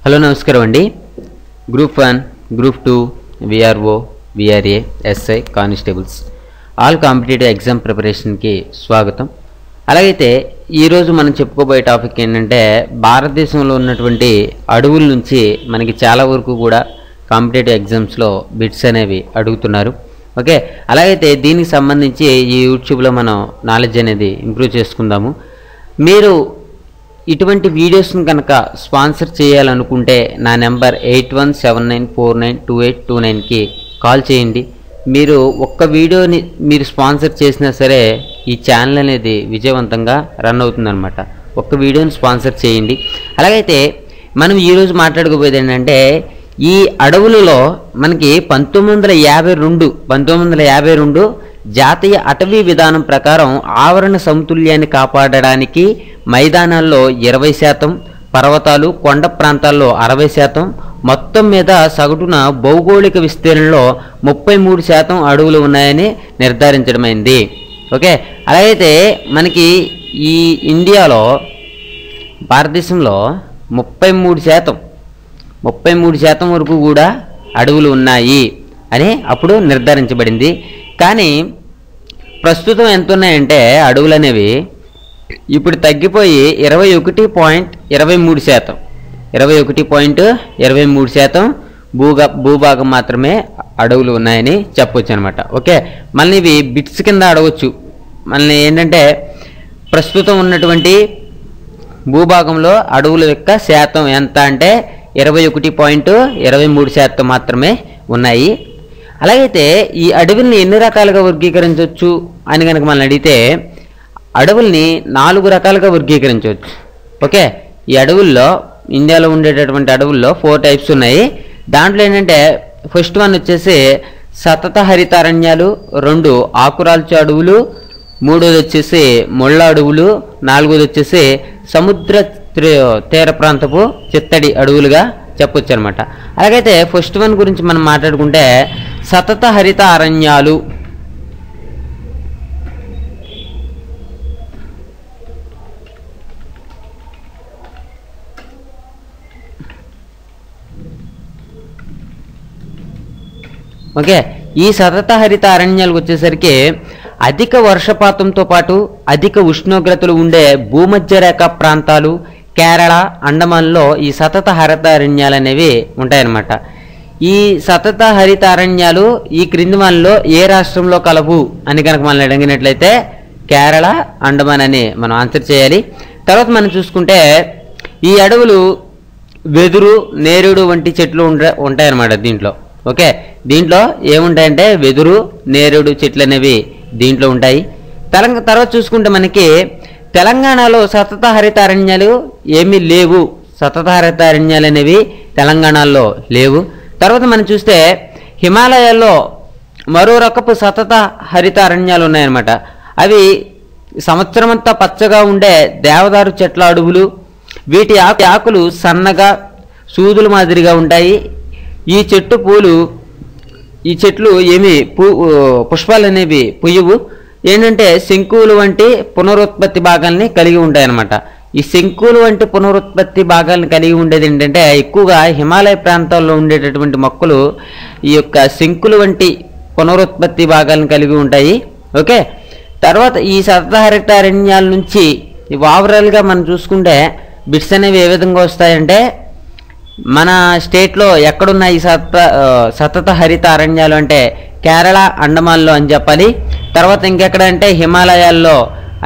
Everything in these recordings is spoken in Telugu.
హలో నమస్కారం అండి. Group 1, group 2, VRO, VRA, SI, constables all competitive exam ప్రిపరేషన్కి స్వాగతం. అలాగైతే ఈరోజు మనం చెప్పుకోబోయే టాపిక్ ఏంటంటే భారతదేశంలో ఉన్నటువంటి అడవుల నుంచి మనకి చాలా వరకు కూడా కాంపిటేటివ్ ఎగ్జామ్స్లో బిట్స్ అనేవి అడుగుతున్నారు. ఓకే, అలాగైతే దీనికి సంబంధించి ఈ యూట్యూబ్లో మనం నాలెడ్జ్ అనేది ఇంప్రూవ్ చేసుకుందాము. మీరు ఇటువంటి వీడియోస్ని కనుక స్పాన్సర్ చేయాలనుకుంటే నా నెంబర్ 8179492829కి కాల్ చేయండి. మీరు ఒక్క వీడియోని మీరు స్పాన్సర్ చేసినా సరే ఈ ఛానల్ అనేది విజయవంతంగా రన్ అవుతుందన్నమాట. ఒక్క వీడియోని స్పాన్సర్ చేయండి. అలాగైతే మనం ఈరోజు మాట్లాడుకోబోయేది ఏంటంటే ఈ అడవులలో మనకి 1952 జాతీయ అటవీ విధానం ప్రకారం ఆవరణ సమతుల్యాన్ని కాపాడడానికి మైదానాల్లో 20%, పర్వతాలు కొండ ప్రాంతాల్లో 60%, మొత్తం మీద సగటున భౌగోళిక విస్తీర్ణంలో 33% అడవులు ఉన్నాయని నిర్ధారించడమైంది. ఓకే, అలాగైతే మనకి ఈ ఇండియాలో భారతదేశంలో 33% వరకు కూడా అడవులు ఉన్నాయి అని అప్పుడు నిర్ధారించబడింది. కానీ ప్రస్తుతం ఎంత ఉన్నాయంటే అడవులు అనేవి ఇప్పుడు తగ్గిపోయి 21.23% భూభాగం మాత్రమే అడవులు ఉన్నాయని చెప్పొచ్చు అనమాట. ఓకే, మళ్ళీ ఇవి బిట్స్ కింద అడగవచ్చు. మళ్ళీ ఏంటంటే ప్రస్తుతం ఉన్నటువంటి భూభాగంలో అడవుల యొక్క శాతం ఎంత అంటే 21.23% మాత్రమే ఉన్నాయి. అలాగైతే ఈ అడవుల్ని ఎన్ని రకాలుగా వర్గీకరించవచ్చు అని కనుక మనం అడిగితే అడవుల్ని 4 రకాలుగా వర్గీకరించవచ్చు. ఓకే, ఈ అడవుల్లో ఇండియాలో ఉండేటటువంటి అడవుల్లో 4 టైప్స్ ఉన్నాయి. దాంట్లో ఏంటంటే ఫస్ట్ వన్ వచ్చేసి సతత హరితారణ్యాలు, 2 ఆకురాల్చు అడవులు, 3వది వచ్చేసి ముళ్ళ అడవులు, 4వది వచ్చేసి సముద్ర తీర ప్రాంతపు చిత్తడి అడవులుగా చెప్పొచ్చు అనమాట. అలాగైతే ఫస్ట్ వన్ గురించి మనం మాట్లాడుకుంటే సతత హరిత అరణ్యాలు. ఓకే, ఈ సతత హరిత అరణ్యాలకు వచ్చేసరికి అధిక వర్షపాతంతో పాటు అధిక ఉష్ణోగ్రతలు ఉండే భూమధ్య రేఖ ప్రాంతాలు, కేరళ, అండమాన్లో ఈ సతత హరిత అరణ్యాలు అనేవి ఉంటాయన్నమాట. ఈ సతత హరిత అరణ్యాలు ఈ క్రింది వానిలో ఏ రాష్ట్రంలో కలవు అని కనుక మనం అడిగినట్లయితే కేరళ, అండమాన్ అని మనం ఆన్సర్ చేయాలి. తర్వాత మనం చూసుకుంటే ఈ అడవులు వెదురు, నేరేడు వంటి చెట్లు ఉంటాయన్నమాట దీంట్లో. ఓకే, దీంట్లో ఏముంటాయంటే వెదురు, నేరేడు చెట్లు అనేవి దీంట్లో ఉంటాయి. తర్వాత చూసుకుంటే మనకి తెలంగాణలో సతత హరిత అరణ్యాలు ఏమీ లేవు. సతత హరిత అరణ్యాలు అనేవి తెలంగాణలో లేవు. తర్వాత మనం చూస్తే హిమాలయాల్లో మరో రకపు సతత హరిత అరణ్యాలు ఉన్నాయన్నమాట. అవి సంవత్సరం అంతా పచ్చగా ఉండే దేవదారు చెట్ల అడవులు. వీటి ఆకులు సన్నగా సూదుల మాదిరిగా ఉంటాయి. ఈ చెట్లు ఏమి పుష్పాలు అనేవి పుయ్యవు. ఏంటంటే శంకువులు వంటి పునరుత్పత్తి భాగాల్ని కలిగి ఉంటాయన్నమాట. ఈ శంకువులు వంటి పునరుత్పత్తి భాగాలను కలిగి ఉండేది ఏంటంటే ఎక్కువగా హిమాలయ ప్రాంతాల్లో ఉండేటటువంటి మొక్కలు ఈ యొక్క శంకులు వంటి పునరుత్పత్తి భాగాలను కలిగి ఉంటాయి. ఓకే, తర్వాత ఈ సతత హరిత అరణ్యాల నుంచి ఓవరాల్గా మనం చూసుకుంటే బిట్స్ అనేవి ఏ విధంగా వస్తాయంటే మన స్టేట్లో ఎక్కడున్న ఈ సతత హరిత అరణ్యాలు అంటే కేరళ, అండమాన్లో అని చెప్పాలి. తర్వాత ఇంకెక్కడ అంటే హిమాలయాల్లో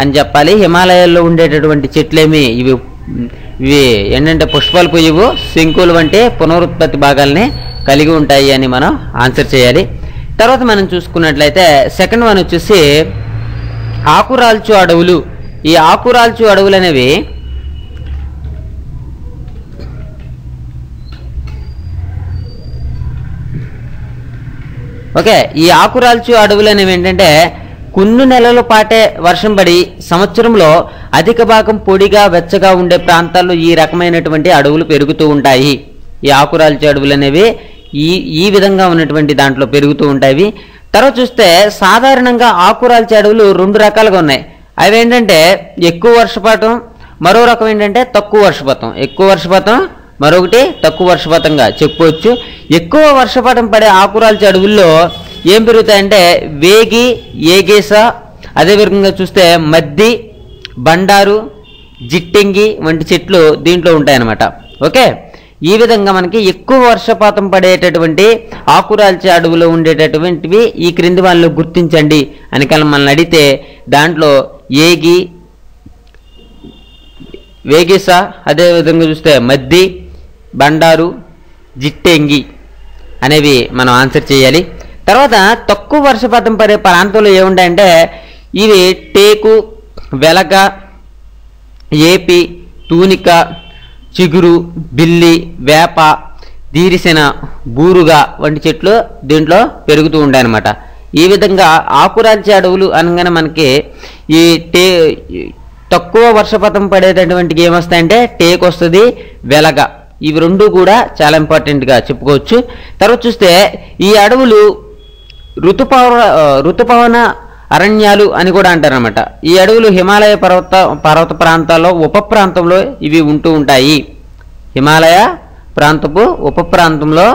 అని చెప్పాలి. హిమాలయాల్లో ఉండేటటువంటి చెట్లేమి ఇవి ఏంటంటే పుష్పాలు పుయ్యవు, శంకులు వంటి పునరుత్పత్తి భాగాల్ని కలిగి ఉంటాయి అని మనం ఆన్సర్ చేయాలి. తర్వాత మనం చూసుకున్నట్లయితే సెకండ్ వన్ వచ్చేసి ఆకురాల్చు అడవులు. ఈ ఆకురాల్చు అడవులు అనేవి ఓకే, ఈ ఆకురాల్చు అడవులు అనేవి ఏంటంటే కొన్ని నెలల పాటే వర్షం పడి సంవత్సరంలో అధిక భాగం పొడిగా వెచ్చగా ఉండే ప్రాంతాల్లో ఈ రకమైనటువంటి అడవులు పెరుగుతూ ఉంటాయి. ఈ ఆకురాల్చు అడవులు అనేవి ఈ విధంగా ఉన్నటువంటి దాంట్లో పెరుగుతూ ఉంటాయి. తర్వాత చూస్తే సాధారణంగా ఆకురాల్చు అడవులు 2 రకాలుగా ఉన్నాయి. అవి ఏంటంటే ఎక్కువ వర్షపాతం, మరో రకం ఏంటంటే తక్కువ వర్షపాతం. ఎక్కువ వర్షపాతం, మరొకటి తక్కువ వర్షపాతంగా చెప్పుకోవచ్చు. ఎక్కువ వర్షపాతం పడే ఆకురాల్చే అడవుల్లో ఏం పెరుగుతాయంటే వేగి, ఏగేస, అదేవిధంగా చూస్తే మద్ది, బండారు, జిట్టెంగి వంటి చెట్లు దీంట్లో ఉంటాయన్నమాట. ఓకే, ఈ విధంగా మనకి ఎక్కువ వర్షపాతం పడేటటువంటి ఆకురాల్చే అడవులో ఉండేటటువంటివి ఈ క్రింది వాళ్ళు గుర్తించండి అని కనుక మనల్ని అడిగితే దాంట్లో వేగిస, అదేవిధంగా చూస్తే మద్ది, బండారు, జిట్టెంగి అనేవి మనం ఆన్సర్ చేయాలి. తర్వాత తక్కువ వర్షపాతం పడే ప్రాంతంలో ఏముంటాయంటే ఇవి టేకు, వెలగ, ఏపి, తూనిక, చిగురు, బిల్లి, వేప, దీరిసెన, బూరుగా వంటి చెట్లు దీంట్లో పెరుగుతూ ఉంటాయన్నమాట. ఈ విధంగా ఆకురాల్చే అడవులు అనగానే మనకి ఈ తక్కువ వర్షపాతం పడేటటువంటికి ఏమొస్తాయంటే టేకు వస్తుంది, వెలగ, ఇవి రెండు కూడా చాలా ఇంపార్టెంట్గా చెప్పుకోవచ్చు. తర్వాత చూస్తే ఈ అడవులు ఋతుపవన అరణ్యాలు అని కూడా అంటారనమాట. ఈ అడవులు హిమాలయ పర్వత ప్రాంతాల్లో ఉప ప్రాంతంలో ఇవి ఉంటూ ఉంటాయి. హిమాలయ ప్రాంతపు ఉప ప్రాంతంలో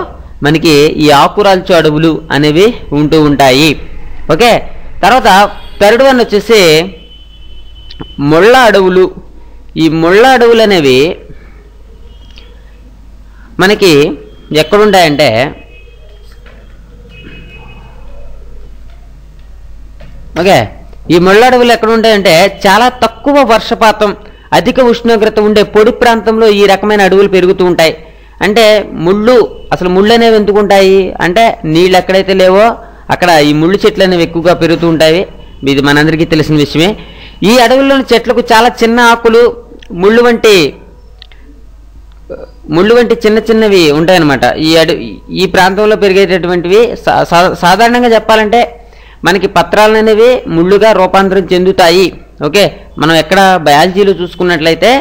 మనకి ఈ ఆకురాల్చు అడవులు అనేవి ఉంటూ ఉంటాయి. ఓకే, తర్వాత థర్డ్ వన్ వచ్చేసి ముళ్ళ అడవులు. ఈ ముళ్ళ అడవులు అనేవి మనకి ఎక్కడుంటాయంటే ఓకే, ఈ ముళ్ళ అడవులు ఎక్కడ ఉంటాయంటే చాలా తక్కువ వర్షపాతం, అధిక ఉష్ణోగ్రత ఉండే పొడి ప్రాంతంలో ఈ రకమైన అడవులు పెరుగుతూ ఉంటాయి. అంటే అసలు ముళ్ళు అనేవి ఎందుకు ఉంటాయి అంటే నీళ్ళు ఎక్కడైతే లేవో అక్కడ ఈ ముళ్ళు చెట్లు అనేవి ఎక్కువగా పెరుగుతూ ఉంటాయి. ఇది మనందరికీ తెలిసిన విషయమే. ఈ అడవుల్లోని చెట్లకు చాలా చిన్న ఆకులు, ముళ్ళు వంటి చిన్న చిన్నవి ఉంటాయన్నమాట. ఈ ప్రాంతంలో పెరిగేటటువంటివి సాధారణంగా చెప్పాలంటే మనకి పత్రాలు అనేవి ముళ్ళుగా రూపాంతరం చెందుతాయి. ఓకే, మనం ఎక్కడ బయాలజీలో చూసుకున్నట్లయితే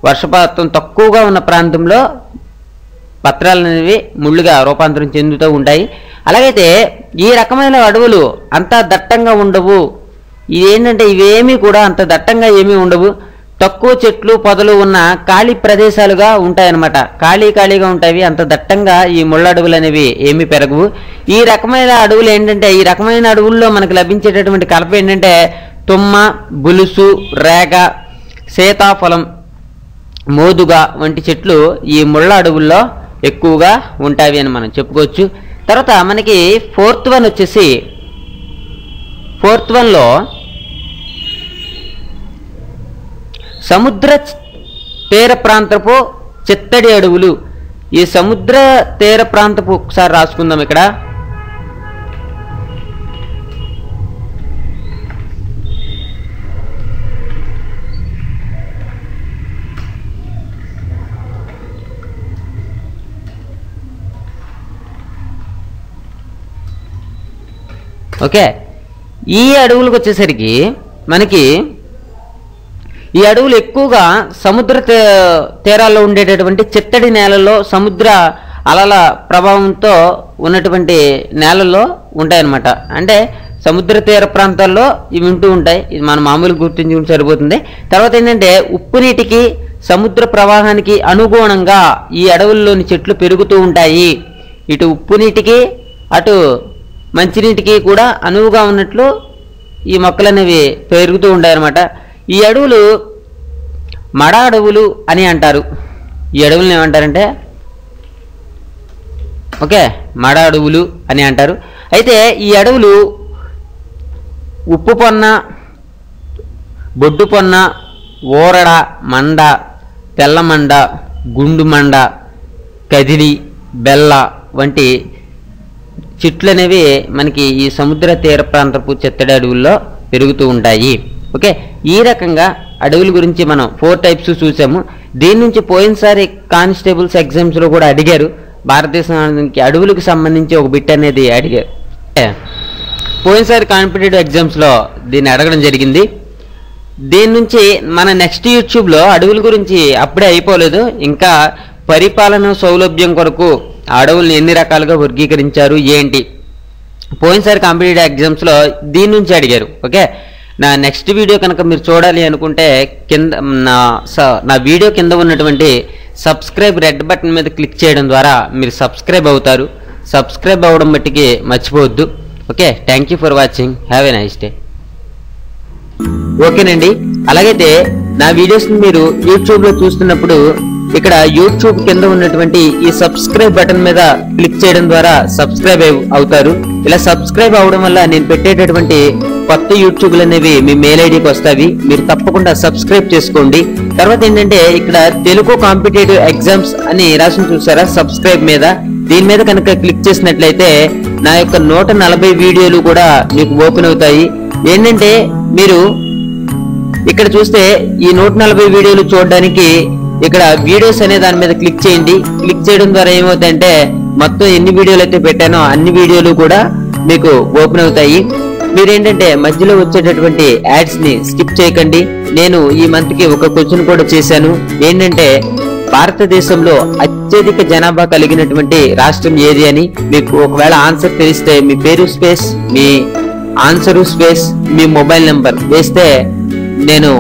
వర్షపాతం తక్కువగా ఉన్న ప్రాంతంలో పత్రాలు అనేవి ముళ్ళుగా రూపాంతరం చెందుతూ ఉంటాయి. అలాగైతే ఈ రకమైన అడవులు అంత దట్టంగా ఉండవు. ఇదేంటంటే ఇవేమీ కూడా అంత దట్టంగా ఏమీ ఉండవు. తక్కువ చెట్లు పొదలు ఉన్న ఖాళీ ప్రదేశాలుగా ఉంటాయన్నమాట. ఖాళీగా ఉంటాయి. అంత దట్టంగా ఈ ముళ్ళ అడవులు అనేవి ఏమీ పెరగవు. ఈ రకమైన అడవులు ఏంటంటే ఈ రకమైన అడవుల్లో మనకు లభించేటటువంటి కలప ఏంటంటే తుమ్మ, బులుసు, రేగ, సీతాఫలం, మోదుగ వంటి చెట్లు ఈ ముళ్ళ అడవుల్లో ఎక్కువగా ఉంటాయి అని మనం చెప్పుకోవచ్చు. తర్వాత మనకి ఫోర్త్ వన్లో సముద్ర తీర ప్రాంతపు చిత్తడి అడవులు. ఈ సముద్ర తీర ప్రాంతపు ఒకసారి రాసుకుందాం ఇక్కడ. ఓకే, ఈ అడవులకు వచ్చేసరికి మనకి ఈ అడవులు ఎక్కువగా సముద్ర తీరాల్లో ఉండేటటువంటి చిత్తడి నేలల్లో సముద్ర అలల ప్రభావంతో ఉన్నటువంటి నేలల్లో ఉంటాయన్నమాట. అంటే సముద్ర తీర ప్రాంతాల్లో ఇవి ఉంటూ ఉంటాయి. ఇది మనం మామూలుగా గుర్తించుకుంటే సరిపోతుంది. తర్వాత ఏంటంటే ఉప్పు నీటికి, సముద్ర ప్రవాహానికి అనుగుణంగా ఈ అడవుల్లోని చెట్లు పెరుగుతూ ఉంటాయి. ఇటు ఉప్పు నీటికి అటు మంచినీటికి కూడా అనువుగా ఉన్నట్లు ఈ మొక్కలు అనేవి పెరుగుతూ ఉంటాయన్నమాట. ఈ అడవులు మడ అడవులు అని అంటారు. ఈ అడవులను ఏమంటారంటే ఓకే మడ అడవులు అని అంటారు. అయితే ఈ అడవులు ఉప్పు పొన్న, బొడ్డు పొన్న, ఓరడ, మండ, తెల్లమండ, గుండు మండ, కదిలి, బెల్ల వంటి చెట్లు అనేవి మనకి ఈ సముద్ర తీర ప్రాంతపు చిత్తడి అడవుల్లో పెరుగుతూ ఉంటాయి. ఓకే, ఈ రకంగా అడవుల గురించి మనం 4 టైప్స్ చూసాము. దీని నుంచి పోయినసారి కానిస్టేబుల్స్ ఎగ్జామ్స్లో కూడా అడిగారు. భారతదేశానికి అడవులకు సంబంధించి ఒక బిట్ అనేది అడిగారు. పోయినసారి కాంపిటేటివ్ ఎగ్జామ్స్లో దీన్ని అడగడం జరిగింది. దీని నుంచి మన నెక్స్ట్ యూట్యూబ్లో అడవుల గురించి అప్పుడే అయిపోలేదు. ఇంకా పరిపాలన సౌలభ్యం కొరకు అడవుల్ని ఎన్ని రకాలుగా వర్గీకరించారు ఏంటి పోయినసారి కాంపిటేటివ్ ఎగ్జామ్స్లో దీని నుంచి అడిగారు. ఓకే, నా నెక్స్ట్ వీడియో కనుక మీరు చూడాలి అనుకుంటే కింద నా వీడియో కింద ఉన్నటువంటి సబ్స్క్రైబ్ రెడ్ బటన్ మీద క్లిక్ చేయడం ద్వారా మీరు సబ్స్క్రైబ్ అవుతారు. సబ్స్క్రైబ్ అవ్వడం మట్టికి మర్చిపోవద్దు. Okay, thank you for watching. Have a nice day. ఓకేనండి, అలాగైతే నా వీడియోస్ని మీరు యూట్యూబ్లో చూస్తున్నప్పుడు ఇక్కడ యూట్యూబ్ కింద ఉన్నటువంటి ఈ సబ్స్క్రైబ్ బటన్ మీద క్లిక్ చేయడం ద్వారా సబ్స్క్రైబ్ అవుతారు. ఇలా సబ్స్క్రైబ్ అవడం వల్ల నేను పెట్టేటటువంటి కొత్త యూట్యూబ్లు అనేవి మీ మెయిల్ ఐడికి వస్తాయి. మీరు తప్పకుండా సబ్స్క్రైబ్ చేసుకోండి. తర్వాత ఏంటంటే ఇక్కడ తెలుగు కాంపిటేటివ్ ఎగ్జామ్స్ అని రాసి చూసారా సబ్స్క్రైబ్ మీద, దీని మీద కనుక క్లిక్ చేసినట్లయితే నా యొక్క 140 వీడియోలు కూడా మీకు ఓపెన్ అవుతాయి. ఏంటంటే మీరు ఇక్కడ చూస్తే ఈ 140 వీడియోలు చూడడానికి ఇక్కడ వీడియోస్ అనే దాని మీద క్లిక్ చేయండి. క్లిక్ చేయడం ద్వారా ఏమవుతాయంటే మొత్తం ఎన్ని వీడియోలు అయితే పెట్టానో అన్ని వీడియోలు కూడా మీకు ఓపెన్ అవుతాయి. మీరేంటంటే మధ్యలో వచ్చేటటువంటి యాడ్స్ ని స్కిప్ చేయకండి. నేను ఈ మంత్ కి ఒక క్వశ్చన్ కూడా చేశాను. ఏంటంటే భారతదేశంలో అత్యధిక జనాభా కలిగినటువంటి రాష్ట్రం ఏది అని. మీకు ఒకవేళ ఆన్సర్ తెలిస్తే మీ పేరు స్పేస్, మీ ఆన్సర్ స్పేస్, మీ మొబైల్ నెంబర్ వేస్తే నేను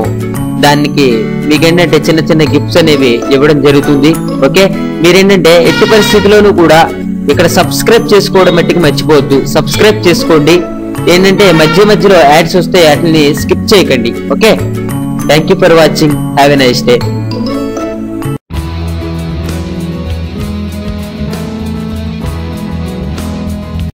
దానికి మీకేంటంటే చిన్న చిన్న గిఫ్ట్స్ అనేవి ఇవ్వడం జరుగుతుంది. ఓకే, మీరేంటంటే ఎట్టి పరిస్థితుల్లోనూ కూడా ఇక్కడ సబ్స్క్రైబ్ చేసుకోవడం మట్టికి మర్చిపోవద్దు. సబ్స్క్రైబ్ చేసుకోండి. ఏంటంటే మధ్యలో యాడ్స్ వస్తే వాటిని స్కిప్ చేయకండి. Okay, thank you for watching. Have a nice day.